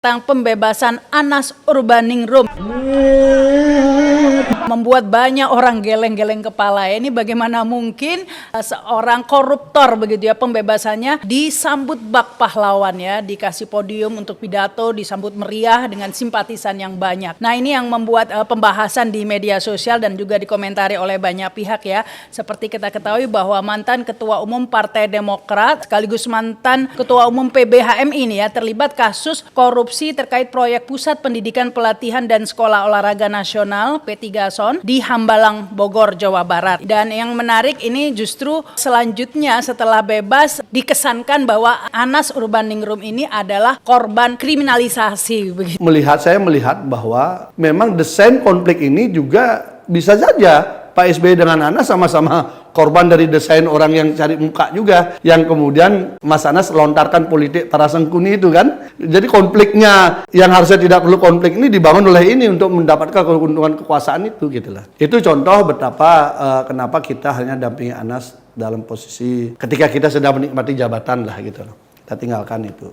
tentang pembebasan Anas Urbaningrum membuat banyak orang geleng-geleng kepala. Ini bagaimana mungkin seorang koruptor begitu ya, pembebasannya disambut bak pahlawan ya, dikasih podium untuk pidato, disambut meriah dengan simpatisan yang banyak. Nah, ini yang membuat pembahasan di media sosial dan juga dikomentari oleh banyak pihak ya. Seperti kita ketahui bahwa mantan Ketua Umum Partai Demokrat sekaligus mantan Ketua Umum PBHM ini ya terlibat kasus korupsi terkait proyek Pusat Pendidikan Pelatihan dan Sekolah Olahraga Nasional P3 di Hambalang, Bogor, Jawa Barat. Dan yang menarik ini justru selanjutnya setelah bebas dikesankan bahwa Anas Urbaningrum ini adalah korban kriminalisasi. Saya melihat bahwa memang desain konflik ini juga bisa saja Pak SBY dengan Anas sama-sama korban dari desain orang yang cari muka juga, yang kemudian Mas Anas lontarkan politik Tarasengkuni itu kan. Jadi konfliknya yang harusnya tidak perlu konflik ini dibangun oleh ini untuk mendapatkan keuntungan kekuasaan itu gitu lah. Itu contoh betapa kenapa kita hanya dampingi Anas dalam posisi ketika kita sedang menikmati jabatan lah gitu loh. Kita tinggalkan itu.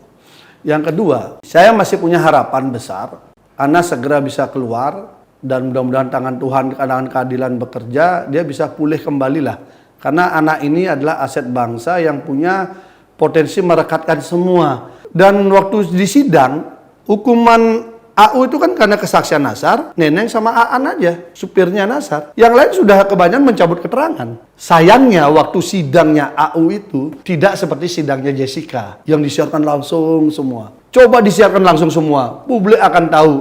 Yang kedua, saya masih punya harapan besar Anas segera bisa keluar dan mudah-mudahan tangan Tuhan, tangan keadilan bekerja, dia bisa pulih kembali lah. Karena anak ini adalah aset bangsa yang punya potensi merekatkan semua. Dan waktu di sidang, hukuman AU itu kan karena kesaksian Nasar, Neneng sama Aan aja, supirnya Nasar. Yang lain sudah kebanyakan mencabut keterangan. Sayangnya waktu sidangnya AU itu tidak seperti sidangnya Jessica, yang disiarkan langsung semua. Coba disiarkan langsung semua, publik akan tahu.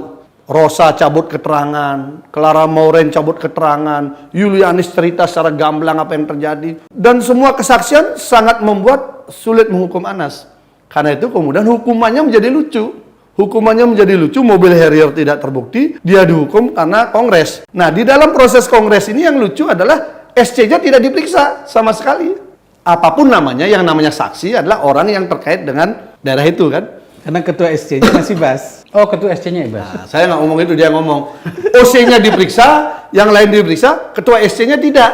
Rosa cabut keterangan, Clara Mauren cabut keterangan, Yulianis cerita secara gamblang apa yang terjadi. Dan semua kesaksian sangat membuat sulit menghukum Anas. Karena itu kemudian hukumannya menjadi lucu. Hukumannya menjadi lucu, mobil Harrier tidak terbukti, dia dihukum karena kongres. Nah, di dalam proses kongres ini yang lucu adalah SC-nya tidak diperiksa sama sekali. Apapun namanya, yang namanya saksi adalah orang yang terkait dengan daerah itu kan. Karena ketua SC-nya masih Bas. Oh, ketua SC-nya Bas. Nah, saya nggak ngomong itu, dia ngomong. OC-nya diperiksa, yang lain diperiksa, ketua SC-nya tidak.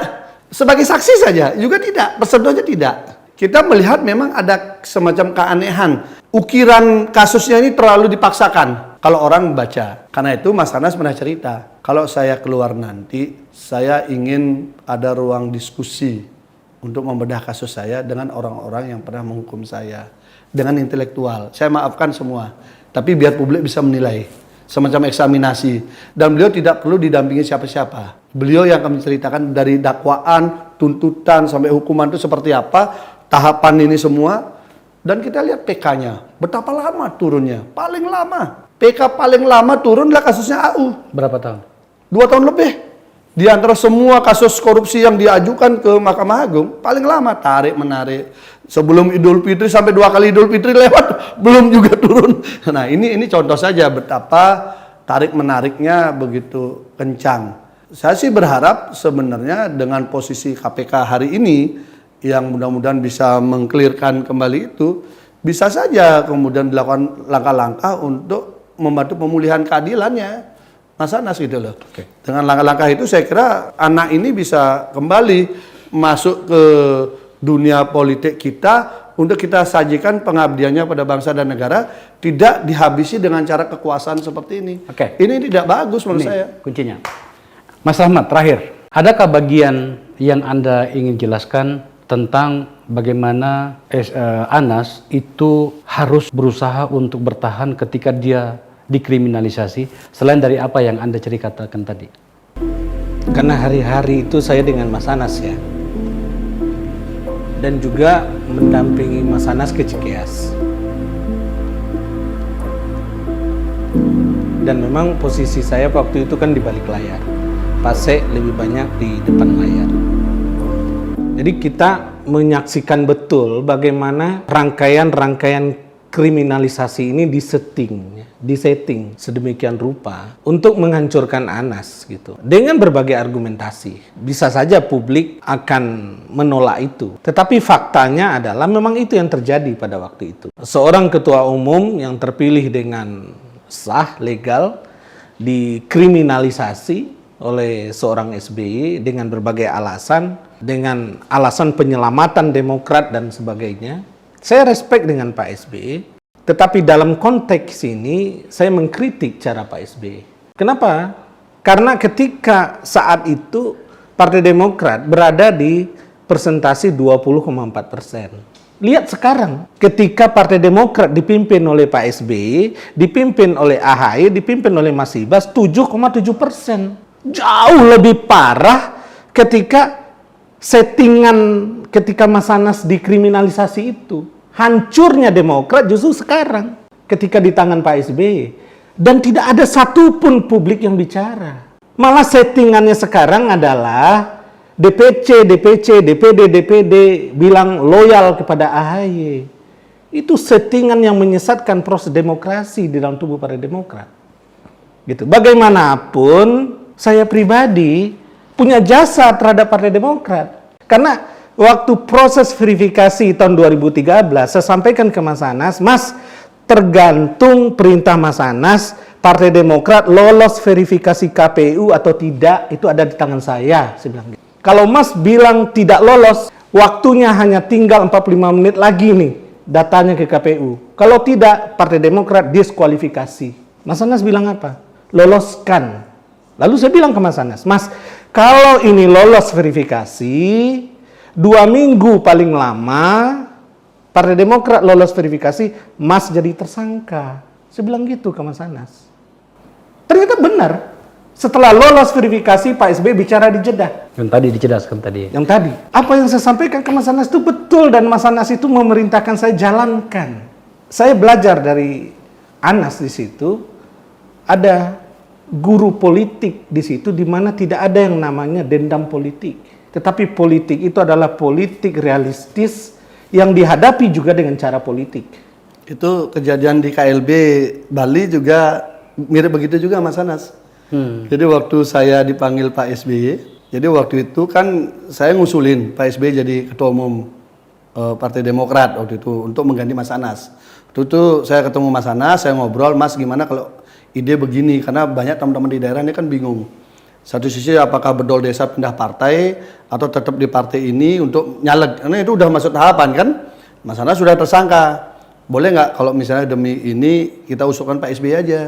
Sebagai saksi saja, juga tidak. Pesertanya tidak. Kita melihat memang ada semacam keanehan. Ukiran kasusnya ini terlalu dipaksakan kalau orang membaca. Karena itu Mas Anas pernah cerita, kalau saya keluar nanti, saya ingin ada ruang diskusi untuk membedah kasus saya dengan orang-orang yang pernah menghukum saya. Dengan intelektual, saya maafkan semua, tapi biar publik bisa menilai, semacam eksaminasi. Dan beliau tidak perlu didampingi siapa-siapa. Beliau yang akan menceritakan dari dakwaan, tuntutan, sampai hukuman itu seperti apa, tahapan ini semua. Dan kita lihat PK-nya, betapa lama turunnya, paling lama. PK paling lama turun adalah kasusnya AU. Berapa tahun? 2 tahun lebih. Di antara semua kasus korupsi yang diajukan ke Mahkamah Agung, paling lama tarik-menarik. Sebelum Idul Fitri sampai 2 kali Idul Fitri lewat, belum juga turun. Nah, ini contoh saja betapa tarik-menariknya begitu kencang. Saya sih berharap sebenarnya dengan posisi KPK hari ini, yang mudah-mudahan bisa mengklirkan kembali itu, bisa saja kemudian dilakukan langkah-langkah untuk membantu pemulihan keadilannya. Mas Anas gitu loh. Oke. Dengan langkah-langkah itu saya kira anak ini bisa kembali masuk ke dunia politik kita untuk kita sajikan pengabdiannya pada bangsa dan negara, tidak dihabisi dengan cara kekuasaan seperti ini. Oke. Ini tidak bagus menurut Ini saya. kuncinya. Mas Ahmad, terakhir, adakah bagian yang Anda ingin jelaskan tentang bagaimana Anas itu harus berusaha untuk bertahan ketika dia dikriminalisasi, selain dari apa yang Anda ceritakan tadi? Karena hari-hari itu saya dengan Mas Anas ya, dan juga mendampingi Mas Anas ke Cikeas. Dan memang posisi saya waktu itu kan di balik layar, Pasek lebih banyak di depan layar. Jadi kita menyaksikan betul bagaimana rangkaian-rangkaian kriminalisasi ini disetting sedemikian rupa untuk menghancurkan Anas gitu. Dengan berbagai argumentasi. Bisa saja publik akan menolak itu. Tetapi faktanya adalah memang itu yang terjadi pada waktu itu. Seorang ketua umum yang terpilih dengan sah, legal, dikriminalisasi oleh seorang SBY dengan berbagai alasan, dengan alasan penyelamatan Demokrat dan sebagainya. Saya respect dengan Pak SBY, Tetapi dalam konteks ini saya mengkritik cara Pak SBY. Kenapa? Karena ketika saat itu Partai Demokrat berada di persentase 20,4%. Lihat sekarang, ketika Partai Demokrat dipimpin oleh Pak SBY, dipimpin oleh AHY, dipimpin oleh Mas Ibas, 7,7%. Jauh lebih parah ketika settingan, ketika Mas Anas dikriminalisasi itu. Hancurnya Demokrat justru sekarang, ketika di tangan Pak SBY. Dan tidak ada satupun publik yang bicara. Malah settingannya sekarang adalah DPC, DPD bilang loyal kepada AHY. Itu settingan yang menyesatkan proses demokrasi di dalam tubuh Partai Demokrat. Gitu. Bagaimanapun saya pribadi punya jasa terhadap Partai Demokrat. Karena waktu proses verifikasi tahun 2013 saya sampaikan ke Mas Anas, Mas, tergantung perintah Mas Anas, Partai Demokrat lolos verifikasi KPU atau tidak, itu ada di tangan saya bilang gitu. Kalau Mas bilang tidak lolos, waktunya hanya tinggal 45 menit lagi nih datanya ke KPU. Kalau tidak, Partai Demokrat diskualifikasi. Mas Anas bilang apa? Loloskan. Lalu saya bilang ke Mas Anas, Mas, kalau ini lolos verifikasi, 2 minggu paling lama, Partai Demokrat lolos verifikasi, Mas jadi tersangka. Saya bilang gitu ke Mas Anas. Ternyata benar. Setelah lolos verifikasi, Pak SBY bicara di Jeddah. Yang tadi dijelaskan tadi. Yang tadi. Apa yang saya sampaikan ke Mas Anas itu betul, dan Mas Anas itu memerintahkan saya jalankan. Saya belajar dari Anas di situ. Ada guru politik di situ, di mana tidak ada yang namanya dendam politik. Tetapi politik itu adalah politik realistis yang dihadapi juga dengan cara politik. Itu kejadian di KLB Bali juga mirip begitu juga Mas Anas. Jadi waktu saya dipanggil Pak SBY, jadi waktu itu kan saya ngusulin Pak SBY jadi ketua umum Partai Demokrat waktu itu untuk mengganti Mas Anas. Waktu itu saya ketemu Mas Anas, saya ngobrol, Mas gimana kalau ide begini, karena banyak teman-teman di daerah ini kan bingung. Satu sisi apakah bedol desa pindah partai atau tetap di partai ini untuk nyaleg, karena itu udah masuk tahapan kan. Mas Anas sudah tersangka. Boleh nggak kalau misalnya demi ini kita usulkan Pak SBY aja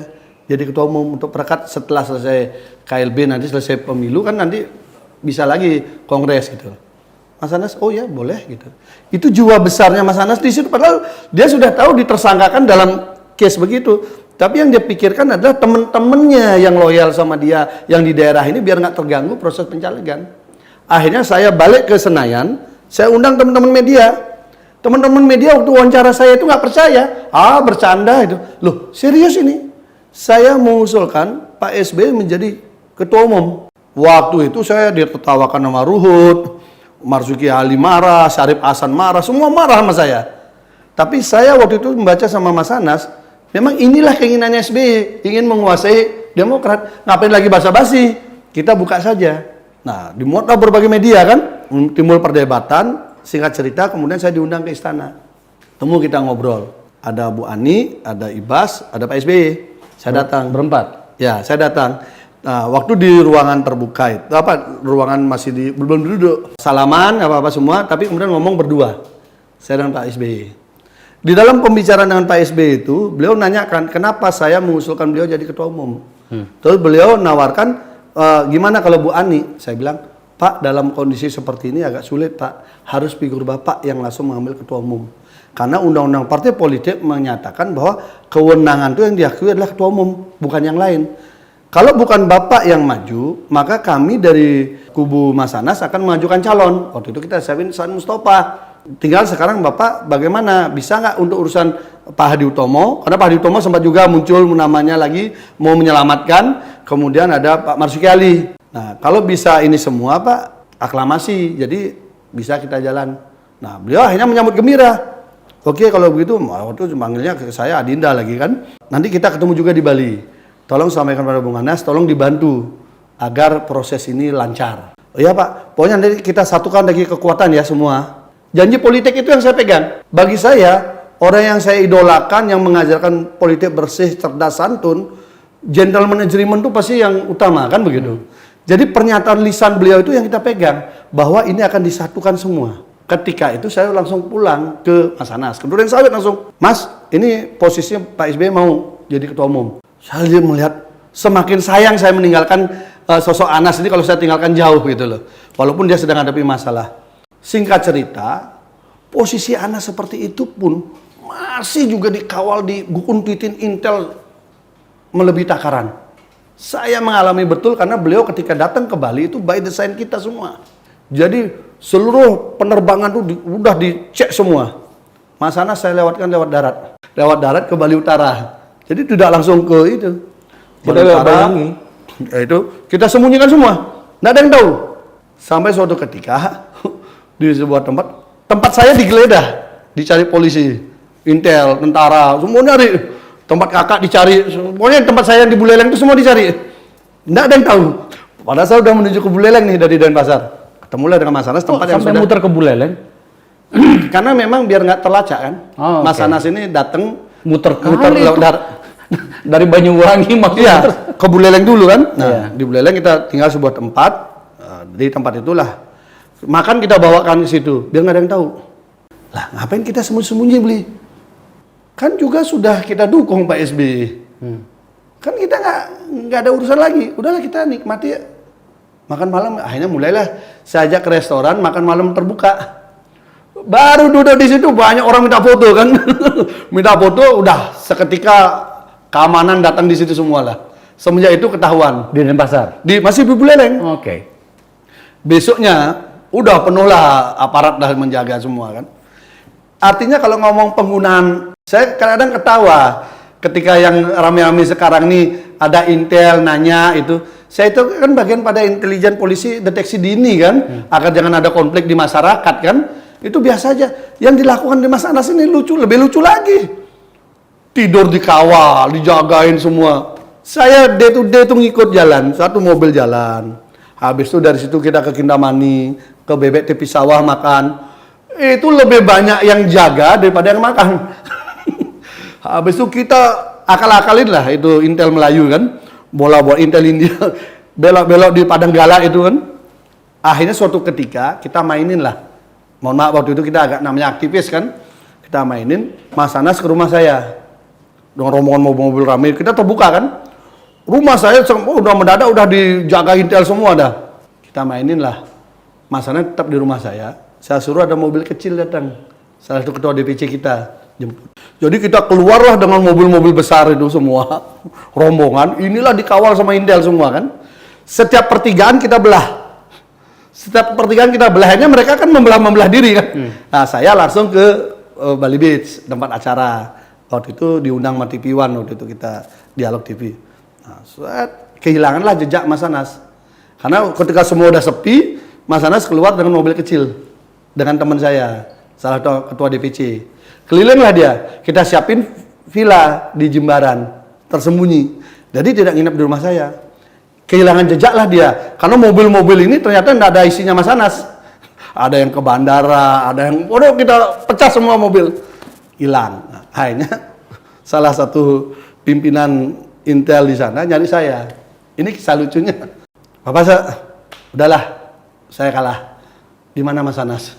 jadi ketua umum untuk perekat setelah selesai KLB, nanti selesai pemilu kan nanti bisa lagi kongres gitu. Mas Anas, oh ya boleh gitu. Itu jiwa besarnya Mas Anas di situ, padahal dia sudah tahu ditersangkakan dalam case begitu. Tapi yang dia pikirkan adalah teman-temannya yang loyal sama dia, yang di daerah ini biar nggak terganggu proses pencalegan. Akhirnya saya balik ke Senayan, saya undang teman-teman media. Teman-teman media waktu wawancara saya itu nggak percaya, bercanda itu. Loh serius ini? Saya mengusulkan Pak SBY menjadi ketua umum. Waktu itu saya ditertawakan sama Ruhut, Marzuki Ali marah, Syarif Hasan marah, semua marah sama saya. Tapi saya waktu itu membaca sama Mas Anas, memang inilah keinginannya SBY, ingin menguasai Demokrat. Ngapain lagi basa-basi? Kita buka saja. Nah, dimuatlah berbagai media kan, timbul perdebatan, singkat cerita kemudian saya diundang ke istana. Temu kita ngobrol. Ada Bu Ani, ada Ibas, ada Pak SBY. Saya datang. Berempat? Ya, saya datang. Nah, waktu di ruangan terbuka itu, ruangan masih belum duduk. Salaman, apa-apa semua, tapi kemudian ngomong berdua. Saya dan Pak SBY. Di dalam pembicaraan dengan Pak SBY itu, beliau nanyakan, kenapa saya mengusulkan beliau jadi ketua umum. Terus beliau nawarkan, gimana kalau Bu Ani? Saya bilang, Pak, dalam kondisi seperti ini agak sulit, Pak. Harus figur Bapak yang langsung mengambil ketua umum. Karena undang-undang partai politik menyatakan bahwa kewenangan itu yang diakui adalah ketua umum, bukan yang lain. Kalau bukan Bapak yang maju, maka kami dari kubu Mas Anas akan mengajukan calon. Waktu itu kita siapin San Mustafa. Tinggal sekarang Bapak bagaimana? Bisa nggak untuk urusan Pak Hadi Utomo? Karena Pak Hadi Utomo sempat juga muncul namanya lagi mau menyelamatkan. Kemudian ada Pak Marzuki Ali. Nah, kalau bisa ini semua Pak, aklamasi. Jadi bisa kita jalan. Nah, beliau akhirnya menyambut gembira. Oke, kalau begitu, waktu itu manggilnya ke saya Adinda lagi kan. Nanti kita ketemu juga di Bali. Tolong sampaikan pada Bung Anas, tolong dibantu agar proses ini lancar. Oh iya Pak, pokoknya nanti kita satukan lagi kekuatan ya semua. Janji politik itu yang saya pegang. Bagi saya, orang yang saya idolakan, yang mengajarkan politik bersih, cerdas, santun, gentleman agreement itu pasti yang utama kan begitu. Jadi pernyataan lisan beliau itu yang kita pegang, bahwa ini akan disatukan semua. Ketika itu saya langsung pulang ke Mas Anas, ke Duren Sawit langsung. Mas, ini posisinya Pak SBY mau jadi ketua umum. Saya melihat semakin sayang saya meninggalkan sosok Anas ini kalau saya tinggalkan jauh gitu loh. Walaupun dia sedang hadapi masalah. Singkat cerita, posisi Anas seperti itu pun masih juga dikawal, diguntitin Intel melebihi takaran. Saya mengalami betul karena beliau ketika datang ke Bali itu by design kita semua. Jadi seluruh penerbangan itu udah dicek semua. Mas Anas saya lewatkan lewat darat ke Bali Utara. Jadi tidak langsung ke itu. Bali Utara, ya itu kita sembunyikan semua, nggak ada yang tahu. Sampai suatu ketika di sebuah tempat saya digeledah, dicari polisi, Intel, tentara, semua nyari. Tempat kakak dicari, pokoknya tempat saya yang di Buleleng itu semua dicari. Nggak ada yang tahu. Padahal saya udah menuju ke Buleleng nih dari Denpasar. Ketemulah dengan Mas Anas tempat yang sampai sudah muter ke Buleleng. Karena memang biar nggak terlacak kan. Oh, Mas oke. Anas ini datang Muter lewat darat. dari Banyuwangi maksudnya. Iya, ke Buleleng dulu kan. Nah, Iya. di Buleleng kita tinggal sebuah tempat. Di tempat itulah makan kita bawakan ke situ, biar nggak ada yang tahu. Lah, ngapain kita sembunyi-sembunyi beli? Kan juga sudah kita dukung Pak SBY. Kan kita nggak ada urusan lagi. Udahlah kita nikmati ya. Makan malam, akhirnya mulailah saya ajak ke restoran makan malam terbuka. Baru duduk di situ banyak orang minta foto kan. Minta foto, udah seketika keamanan datang di situ semua lah. Semenjak itu ketahuan. Di Denpasar. Masih di Buleleng. Oke. Besoknya udah penuh lah aparat dah menjaga semua kan. Artinya kalau ngomong penggunaan, saya kadang-kadang ketawa ketika yang rame-rame sekarang nih ada Intel nanya itu. Saya itu kan bagian pada intelijen polisi deteksi dini kan, agar jangan ada konflik di masyarakat kan. Itu biasa aja. Yang dilakukan di Mas Anas ini lucu, lebih lucu lagi. Tidur dikawal, dijagain semua. Saya day to day tuh ngikut jalan, satu mobil jalan. Habis itu dari situ kita ke Kintamani, ke Bebek Tepi Sawah makan. Itu lebih banyak yang jaga daripada yang makan. Habis itu kita akal-akalin lah itu Intel Melayu kan. Bola-bola Intel India, belok-belok di Padang Gala itu kan. Akhirnya suatu ketika kita mainin lah. Mohon maaf waktu itu kita agak namanya aktivis kan. Kita mainin Mas Anas ke rumah saya. Dengan rombongan mobil-mobil ramai, kita terbuka kan. Rumah saya udah mendadak udah dijaga Intel semua dah. Kita mainin lah. Mas Anas tetap di rumah saya. Saya suruh ada mobil kecil datang. Salah satu ketua DPC kita jemput. Jadi kita keluarlah dengan mobil-mobil besar itu semua. Rombongan, inilah dikawal sama Intel semua kan. Setiap pertigaan kita belah. Akhirnya mereka kan membelah diri kan. Nah, saya langsung ke Bali Beach, tempat acara. Waktu itu diundang sama TV One, waktu itu kita dialog TV. Nah, kehilanganlah jejak Mas Anas. Karena ketika semua udah sepi, Mas Anas keluar dengan mobil kecil. Dengan teman saya, salah satu ketua DPC. Kelilinglah dia, kita siapin villa di Jimbaran, tersembunyi. Jadi tidak nginep di rumah saya. Kehilangan jejaklah dia, karena mobil-mobil ini ternyata tidak ada isinya Mas Anas. Ada yang ke bandara, ada yang, waduh kita pecah semua mobil. Hilang. Nah, akhirnya salah satu pimpinan Intel di sana nyari saya. Ini kisah lucunya. Bapak udahlah, saya kalah. Di mana Mas Anas?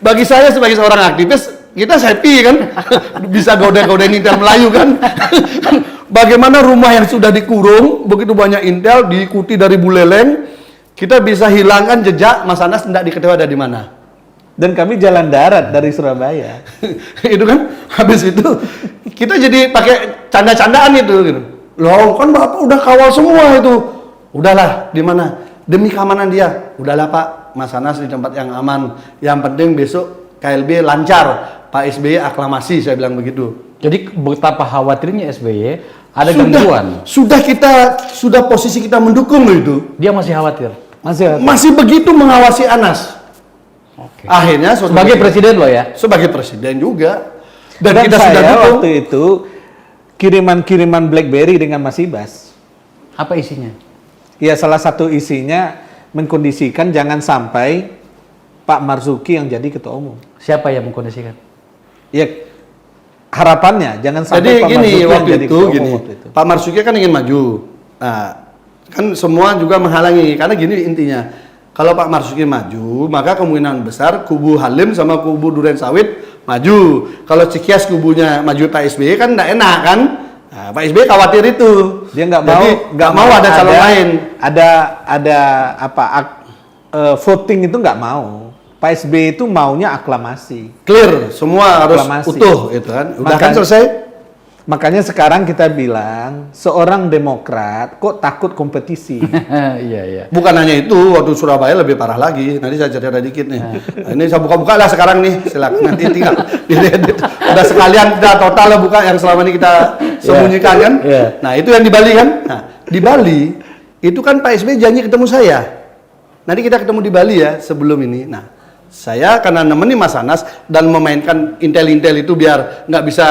Bagi saya sebagai seorang aktivis, kita happy kan, bisa godain Intel Melayu kan. Bagaimana rumah yang sudah dikurung, begitu banyak Intel, diikuti dari Buleleng, kita bisa hilangkan jejak Mas Anas tidak diketahui ada di mana. Dan kami jalan darat dari Surabaya. Itu kan, habis itu kita jadi pakai canda-candaan itu. Gitu. Loh kan Bapak udah kawal semua itu. Udahlah, di mana? Demi keamanan dia. Udahlah Pak, Mas Anas di tempat yang aman. Yang penting besok KLB lancar. Pak SBY aklamasi, saya bilang begitu. Jadi betapa khawatirnya SBY ada gangguan. Sudah posisi kita mendukung loh itu. Dia masih khawatir. Masih begitu mengawasi Anas. Oke. Akhirnya Sebagai presiden loh ya. sebagai presiden juga. Dan Dan kita saya sudah dukung. waktu itu kiriman-kiriman BlackBerry dengan Mas Ibas. Apa isinya? Ya salah satu isinya mengkondisikan jangan sampai Pak Marzuki yang jadi ketua umum. Siapa yang mengkondisikan? Ya harapannya jangan sampai Jadi Pak gini Marzuki yang waktu jadi itu, ketua umum waktu itu. Pak Marzuki kan ingin maju. Nah, kan semua juga menghalangi karena gini intinya. Kalau Pak Marzuki maju, maka kemungkinan besar kubu Halim sama kubu Duren Sawit maju. Kalau Cikias kubunya maju Pak SBY kan nggak enak kan? Nah, Pak SBY khawatir itu. Dia nggak mau ada calon lain. Ada voting itu nggak mau. Pak SBY itu maunya aklamasi. Clear, semua harus Aklamasi. utuh gitu kan. Udah kan Makanya- selesai? Makanya sekarang kita bilang seorang Demokrat kok takut kompetisi. Iya. Bukan hanya itu, waktu Surabaya lebih parah lagi. Nanti saya cerita dikit nih. Nah, ini saya buka-buka lah sekarang nih. Silakan nanti tinggal diedit. Udah sekalian kita total lah buka yang selama ini kita sembunyikan kan. Yeah. Nah, itu yang di Bali kan. Nah, di Bali itu kan Pak SBY janji ketemu saya. Nanti kita ketemu di Bali ya sebelum ini. Nah, saya karena nemenin Mas Anas dan memainkan intel-intel itu biar nggak bisa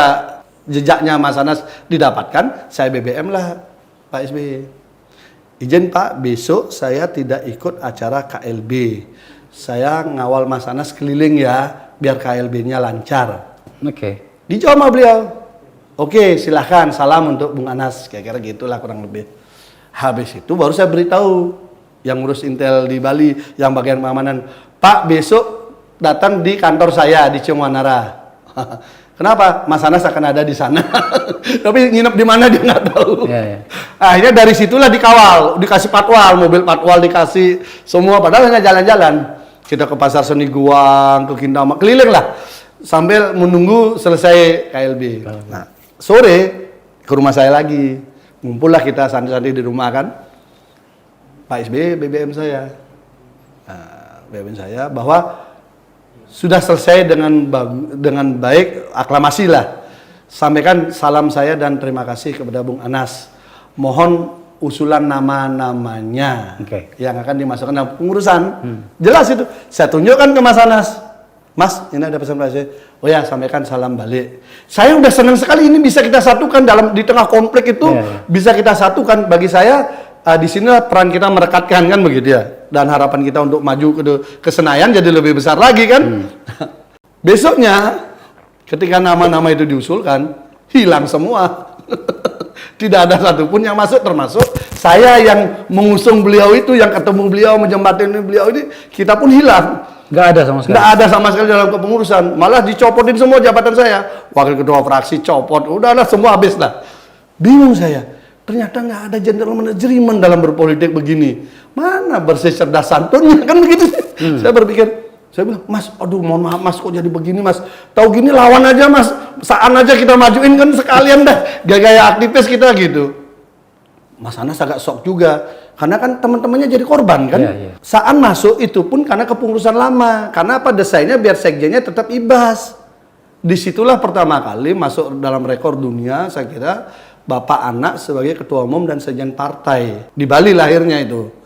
jejaknya Mas Anas didapatkan, saya BBM lah Pak SBY. Izin Pak, besok saya tidak ikut acara KLB. Saya ngawal Mas Anas keliling ya, biar KLB-nya lancar. Oke. Dijawab sama beliau, oke silahkan, salam untuk Bung Anas, kira-kira gitulah kurang lebih. Habis itu baru saya beritahu yang ngurus intel di Bali, yang bagian pengamanan, Pak besok datang di kantor saya di Ciumanara. Kenapa? Mas Anas akan ada di sana. Tapi nginep di mana dia nggak tahu. Iya. Akhirnya dari situlah dikawal, dikasih patwal, mobil patwal dikasih semua. Padahal hanya jalan-jalan. Kita ke Pasar Seni Guang, ke Kintama, keliling lah. Sambil menunggu selesai KLB. Nah, sore ke rumah saya lagi. Ngumpullah kita santai-santai di rumah kan. Pak SBY BBM saya. Nah, BBM saya bahwa sudah selesai dengan baik, aklamasi lah. Sampaikan salam saya dan terima kasih kepada Bung Anas. Mohon usulan nama-namanya yang akan dimasukkan dalam pengurusan. Jelas itu. Saya tunjukkan ke Mas Anas. Mas, ini ada pesan Pak SBY. Oh ya, sampaikan salam balik. Saya udah senang sekali ini bisa kita satukan di tengah konflik itu, bisa kita satukan. Bagi saya di sinilah peran kita merekatkan kan begitu ya. Dan harapan kita untuk maju ke Senayan jadi lebih besar lagi kan. Besoknya ketika nama-nama itu diusulkan, hilang semua. Tidak ada satupun yang masuk, termasuk saya yang mengusung beliau itu, yang ketemu beliau, menjembatani beliau ini, kita pun hilang. Nggak ada sama sekali. Nggak ada sama sekali dalam kepengurusan. Malah dicopotin semua jabatan saya. Wakil ketua fraksi copot, udahlah semua habis lah. Bingung saya. Ternyata nggak ada gentleman agreement dalam berpolitik begini. Mana bersih cerdas santunnya kan begitu. Saya berpikir, saya bilang, Mas, aduh mohon maaf Mas, kok jadi begini Mas. Tahu gini lawan aja Mas, Saan aja kita majuin kan sekalian dah. Gaya aktivis kita gitu. Mas Anas agak shock juga, karena kan teman-temannya jadi korban kan. Saan masuk itu pun karena kepengurusan lama. Karena apa, desainnya biar sekjennya tetap ibas. Disitulah pertama kali masuk dalam rekor dunia, saya kira, Bapak anak sebagai ketua umum dan sekjen partai. Di Bali lahirnya itu.